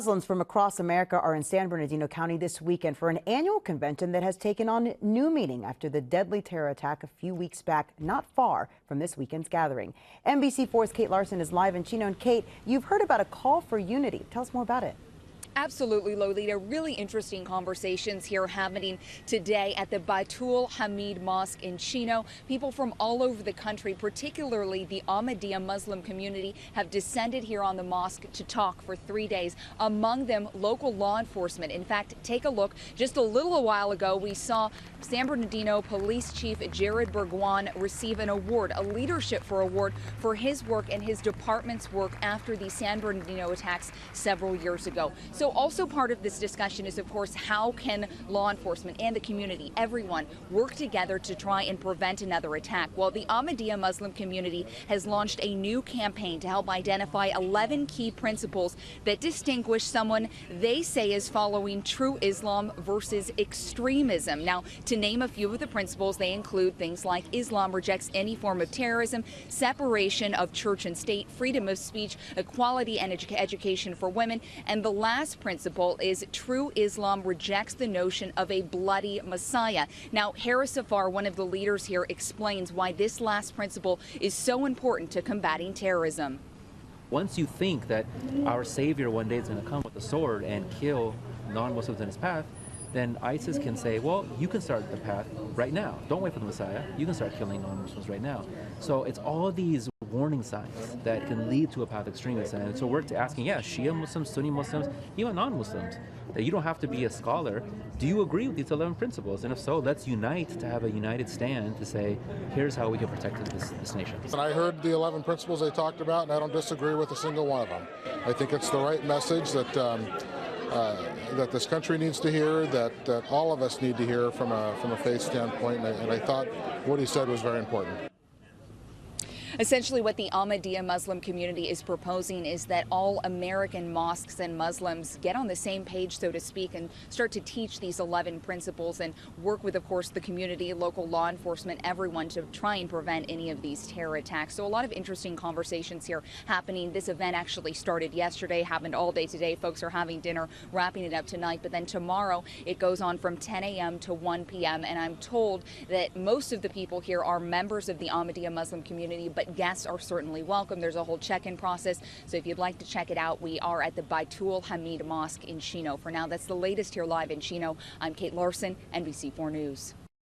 Muslims from across America are in San Bernardino County this weekend for an annual convention that has taken on new meaning after the deadly terror attack a few weeks back, not far from this weekend's gathering. NBC4's Kate Larson is live in Chino. And Kate, you've heard about a call for unity. Tell us more about it. Absolutely, Lolita. Really interesting conversations here happening today at the Baitul Hamid Mosque in Chino. People from all over the country, particularly the Ahmadiyya Muslim community, have descended here on the mosque to talk for 3 days. Among them, local law enforcement. In fact, take a look. Just a little while ago, we saw San Bernardino Police Chief Jared Bergwan receive an award, a leadership award for his work and his department's work after the San Bernardino attacks several years ago. So also part of this discussion is, of course, how can law enforcement and the community, everyone, work together to try and prevent another attack? Well, the Ahmadiyya Muslim community has launched a new campaign to help identify 11 key principles that distinguish someone they say is following true Islam versus extremism. Now, to name a few of the principles, they include things like Islam rejects any form of terrorism, separation of church and state, freedom of speech, equality and education for women, and the last principle is true Islam rejects the notion of a bloody Messiah. Now, Harris Safar, one of the leaders here, explains why this last principle is so important to combating terrorism. Once you think that our Savior one day is going to come with a sword and kill non-Muslims in his path, then ISIS can say, well, you can start the path right now. Don't wait for the Messiah. You can start killing non-Muslims right now. So it's all these warning signs that can lead to a path of extremism. And so we're asking, Shia Muslims, Sunni Muslims, even non-Muslims, that you don't have to be a scholar. Do you agree with these 11 principles? And if so, let's unite to have a united stand to say, here's how we can protect this nation. And I heard the 11 principles they talked about, and I don't disagree with a single one of them. I think it's the right message that that this country needs to hear, that all of us need to hear from a faith standpoint, and I thought what he said was very important. Essentially, what the Ahmadiyya Muslim community is proposing is that all American mosques and Muslims get on the same page, so to speak, and start to teach these 11 principles and work with, of course, the community, local law enforcement, everyone to try and prevent any of these terror attacks. So a lot of interesting conversations here happening. This event actually started yesterday, happened all day today. Folks are having dinner, wrapping it up tonight. But then tomorrow it goes on from 10 a.m. to 1 p.m. And I'm told that most of the people here are members of the Ahmadiyya Muslim community, but guests are certainly welcome. There's a whole check-in process. So if you'd like to check it out, we are at the Baitul Hamid Mosque in Chino. For now, that's the latest here live in Chino. I'm Kate Larson, NBC4 News.